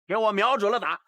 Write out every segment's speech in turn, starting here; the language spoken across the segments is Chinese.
给我瞄准了打！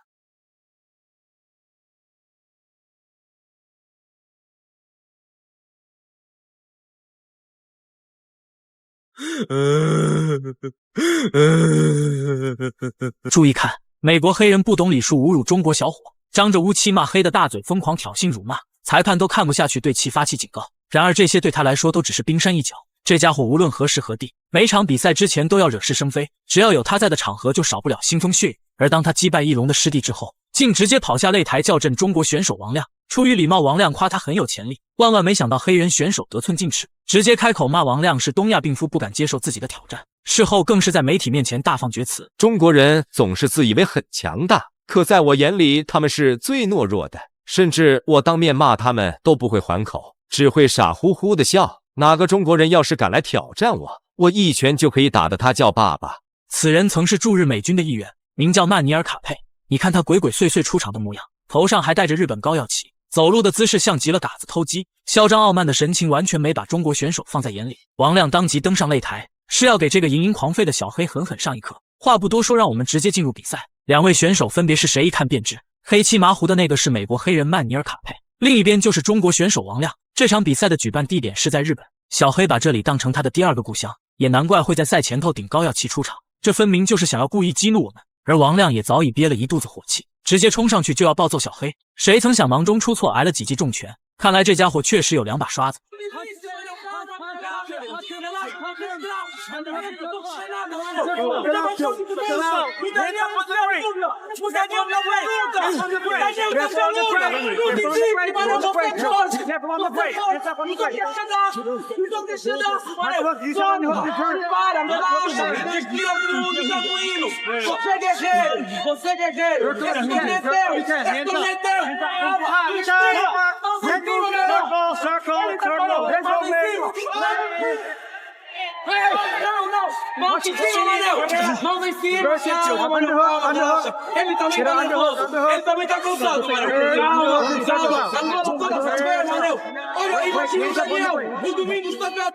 注意看，美国黑人不懂礼数，侮辱中国小伙，张着乌漆嘛黑的大嘴，疯狂挑衅辱骂，裁判都看不下去，对其发起警告。然而这些对他来说都只是冰山一角。这家伙无论何时何地，每场比赛之前都要惹是生非，只要有他在的场合就少不了腥风血雨。而当他击败翼龙的师弟之后，竟直接跑下擂台叫阵中国选手王亮。出于礼貌，王亮夸他很有潜力。万万没想到黑人选手得寸进尺，直接开口骂王亮是东亚病夫，不敢接受自己的挑战。事后更是在媒体面前大放厥词：中国人总是自以为很强大，可在我眼里他们是最懦弱的，甚至我当面骂他们都不会还口，只会傻乎乎的笑。哪个中国人要是敢来挑战我，我一拳就可以打得他叫爸爸。此人曾是驻日美军的一员，名叫曼尼尔·卡佩。你看他鬼鬼祟祟出场的模样，头上还戴着日本高耀旗，走路的姿势像极了打字偷鸡，嚣张傲慢的神情完全没把中国选手放在眼里。王亮当即登上擂台，是要给这个盈盈狂吠的小黑狠狠上一课。话不多说，让我们直接进入比赛。两位选手分别是谁？一看便知，黑漆麻糊的那个是美国黑人曼尼尔·卡佩，另一边就是中国选手王亮。这场比赛的举办地点是在日本，小黑把这里当成他的第二个故乡，也难怪会在赛前头顶高耀旗出场，这分明就是想要故意激怒我们。而王亮也早已憋了一肚子火气，直接冲上去就要暴揍小黑，谁曾想忙中出错，挨了几记重拳。看来这家伙确实有两把刷子。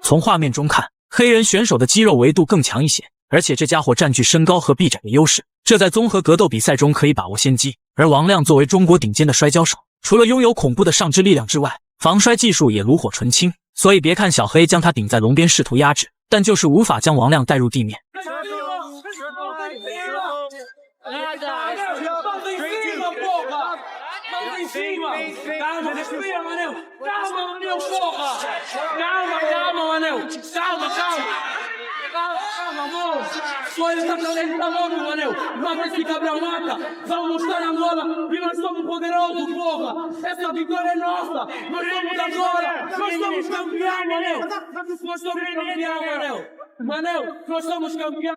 从画面中看，黑人选手的肌肉维度更强一些，而且这家伙占据身高和臂展的优势，这在综合格斗比赛中可以把握先机。而王亮作为中国顶尖的摔跤手，除了拥有恐怖的上肢力量之外，防摔技术也炉火纯青，所以别看小黑将他顶在笼边试图压制，但就是无法将王亮带入地面。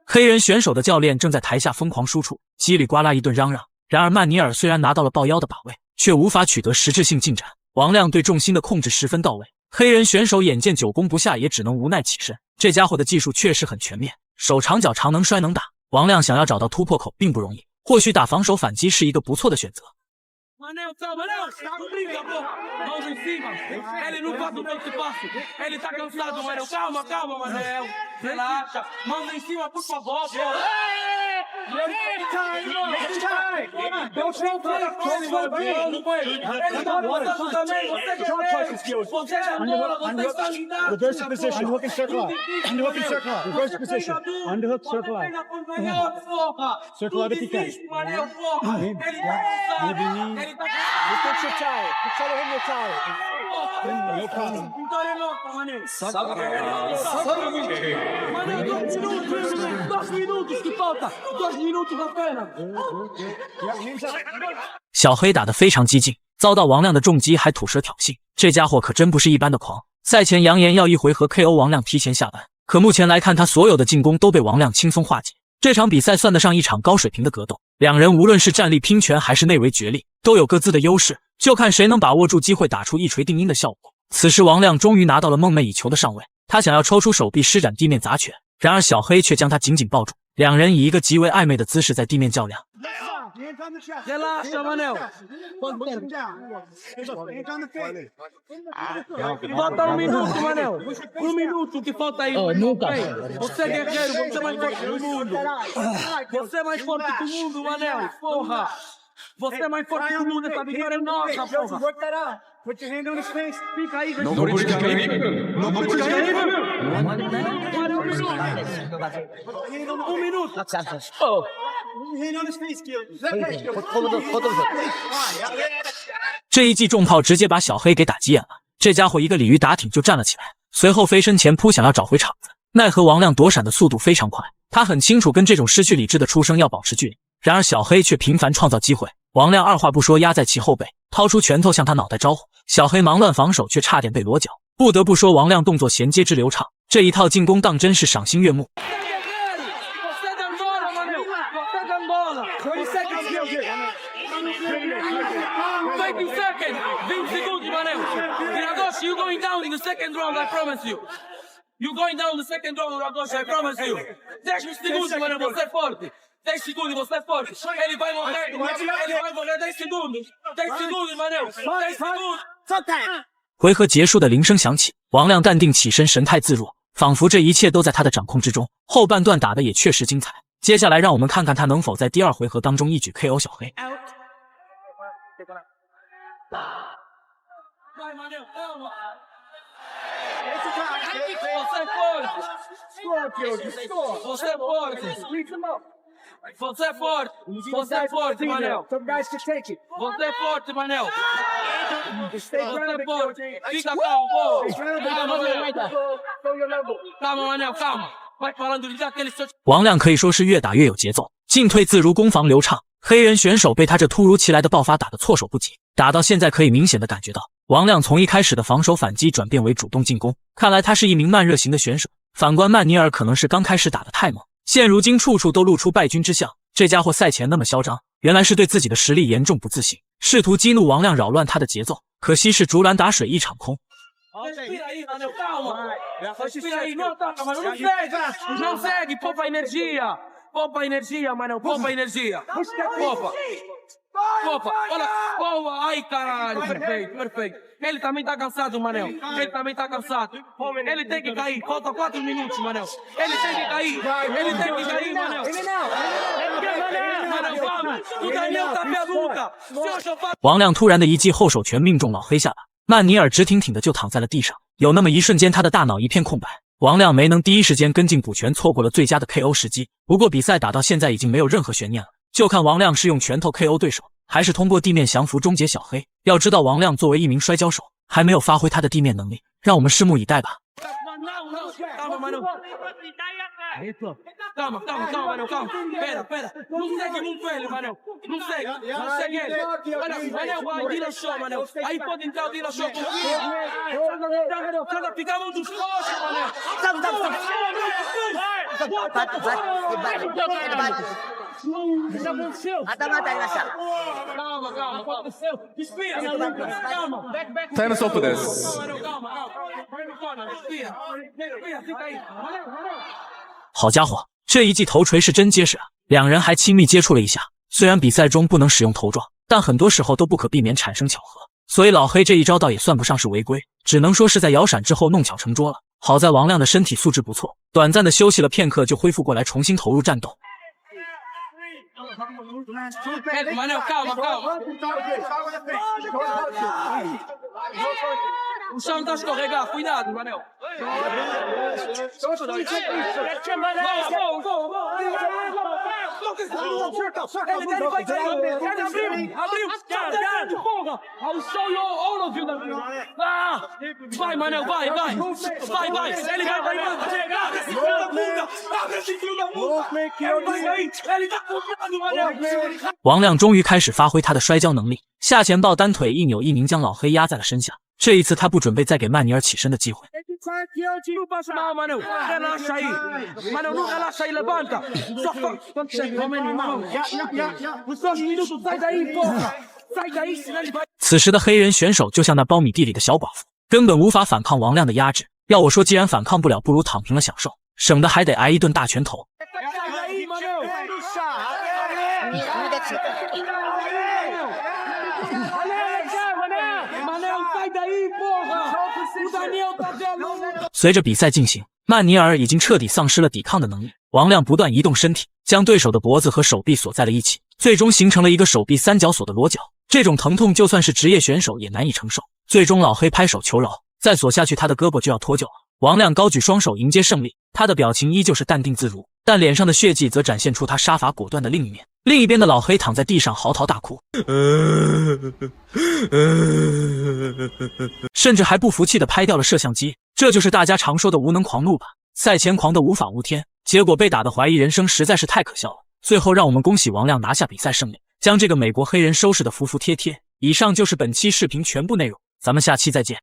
黑人选手的教练正在台下疯狂输出，叽里呱啦一顿嚷嚷。然而曼尼尔虽然拿到了抱腰的把位，却无法取得实质性进展。王亮对重心的控制十分到位，黑人选手眼见久攻不下，也只能无奈起身。这家伙的技术确实很全面，手长脚长，能摔能打。王亮想要找到突破口并不容易，或许打防守反击是一个不错的选择。Manel, tá briga, porra. Mãos em cima. Ele não passa o tanto passo. Ele tá cansado, Manel. Calma, calma, Manel. Relaxa. Mãos em cima, por favor, porra. Deu chão pra ele. Ele tá botando também. Você já mola, você está ligado. Reverse position. Underhook and circle out. Underhook and circle out. Reverse position. Underhook, circle out. Circle out if you can. Manel, porra. Ele tá Lift your towel. Try to hit your towel. No problem. Vitória louca, Manel. Manel, 2 minutos que falta. 2 minutos apenas. 小黑打得非常激进，遭到王亮的重击还吐舌挑衅，这家伙可真不是一般的狂。赛前扬言要一回合 KO 王亮提前下班，可目前来看他所有的进攻都被王亮轻松化解。这场比赛算得上一场高水平的格斗，两人无论是战力拼拳还是内围角力，都有各自的优势，就看谁能把握住机会打出一锤定音的效果。此时王亮终于拿到了梦寐以求的上位，他想要抽出手臂施展地面砸拳，然而小黑却将他紧紧抱住，两人以一个极为暧昧的姿势在地面较量。Hands on the chest. Relaxa, Manel. Put him down. Hands on the face. Falta minuto, Manel. Minuto que falta aí. Nunca. Você é guerreiro, você é mais forte do mundo. Você é mais forte do mundo, Manel. Porra. Você é mais forte do mundo, essa vitória é nossa, porra. Work that out. Put your hand on his face. Fica aí, Não vou te cair. Não vou te cair. minuto. Put your hand on his face, Gil. 这一记重炮直接把小黑给打急眼了，这家伙一个鲤鱼打挺就站了起来，随后飞身前扑想要找回场子，奈何王亮躲闪的速度非常快，他很清楚跟这种失去理智的出生要保持距离，然而小黑却频繁创造机会，王亮二话不说压在其后背，掏出拳头向他脑袋招呼，小黑忙乱防守却差点被裸脚，不得不说王亮动作衔接之流畅，这一套进攻当真是赏心悦目。20 segundos, Manel. Ragoshi, you're going down in the second round, I promise you. You're going down in the second round, Ragoshi, I promise you. 10 segundos, Manel, você é forte. 10 segundos, você é forte. Ele vai morrer, ele vai morrer 10 segundos. 10 segundos, Manel. 10 segundos. 回合结束的铃声响起，王亮淡定起身，神态自若，仿佛这一切都在他的掌控之中。后半段打得也确实精彩，接下来让我们看看他能否在第二回合当中一举 KO 小黑。Vai, Manel, calma. Você é forte. Você é forte. Você é forte, Manel. Some guys can take it. Você é forte, Manel. Stay Você é grounded. forte. Fica calmo. Calma, Manel. Show your level. Calma, Manel, calma. Vai falando de aquele seu... 王亮可以说是越打越有节奏，进退自如，攻防流畅。黑人选手被他这突如其来的爆发打得措手不及，打到现在可以明显的感觉到，王亮从一开始的防守反击转变为主动进攻，看来他是一名慢热型的选手。反观曼尼尔可能是刚开始打得太猛，现如今处处都露出败军之相。这家伙赛前那么嚣张，原来是对自己的实力严重不自信，试图激怒王亮扰乱他的节奏，可惜是竹篮打水一场空。Respira aí, Manel, calma. Respira aí, não ataca, Manel, não segue. Não segue, poupa energia. Poupa energia, Manel, poupa energia. Poupa. Poupa, olha, boa, ai caralho, perfeito, perfeito. Ele também tá cansado, Manel. Ele também tá cansado. Ele tem que cair, falta 4 minutos, Manel. Ele tem que cair, ele tem que cair, Manel. Manel, vamos, o Daniel tá pergunta. 王亮突然的一记后手拳命中老黑下巴，曼尼尔直挺挺的就躺在了地上，有那么一瞬间他的大脑一片空白。王亮没能第一时间跟进补拳，错过了最佳的 KO 时机。不过比赛打到现在已经没有任何悬念了，就看王亮是用拳头 KO 对手，还是通过地面降服终结小黑。要知道王亮作为一名摔跤手，还没有发挥他的地面能力，让我们拭目以待吧。Calma, Manel. Calma, calma, calma, Manel, calma. Pera. Não segue muito ele, Manel. Não segue ele. Olha, Manel, vai, Dila Show, Manel. Aí pode entrar o Dila Show por aqui. Fica a mão dos coxos, Manel. Calma. Respira, calma. Tá no topo dessa. Calma. Respira, fica aí. Manel. 好家伙，这一记头锤是真结实啊！两人还亲密接触了一下。虽然比赛中不能使用头撞，但很多时候都不可避免产生巧合，所以老黑这一招倒也算不上是违规，只能说是在摇闪之后弄巧成拙了。好在王亮的身体素质不错，短暂的休息了片刻就恢复过来，重新投入战斗。Manel, calma. O chão tá escorregado, cuidado, Manel. Ele vai cair. Abriu. Porra. I'll show you all of you. Vai, Manel, vai. Ele vai Abre esse filho da puta. Ele vai cair. Ele tá cuidado, Manel. 王亮终于开始发挥他的摔跤能力，下前抱单腿一扭一拧将老黑压在了身下。这一次他不准备再给曼尼尔起身的机会。Não, Manel, relaxa aí. Manel, não relaxa aí, levanta. Só vamos animar. Os 2 minutos, sai daí, porra. Sai daí, senão ele vai... 此时的黑人选手就像那苞米地里的小寡妇，根本无法反抗王亮的压制。要我说，既然反抗不了，不如躺平了享受，省得还得挨一顿大拳头。随着比赛进行，曼尼尔已经彻底丧失了抵抗的能力。王亮不断移动身体，将对手的脖子和手臂锁在了一起，最终形成了一个手臂三角锁的裸绞。这种疼痛就算是职业选手也难以承受。最终老黑拍手求饶，再锁下去他的胳膊就要脱臼了。王亮高举双手迎接胜利，他的表情依旧是淡定自如，但脸上的血迹则展现出他杀伐果断的另一面。另一边的老黑躺在地上嚎啕大哭，甚至还不服气地拍掉了摄像机。这就是大家常说的无能狂怒吧。赛前狂得无法无天，结果被打得怀疑人生，实在是太可笑了。最后让我们恭喜王亮拿下比赛胜利，将这个美国黑人收拾得服服帖帖。以上就是本期视频全部内容，咱们下期再见。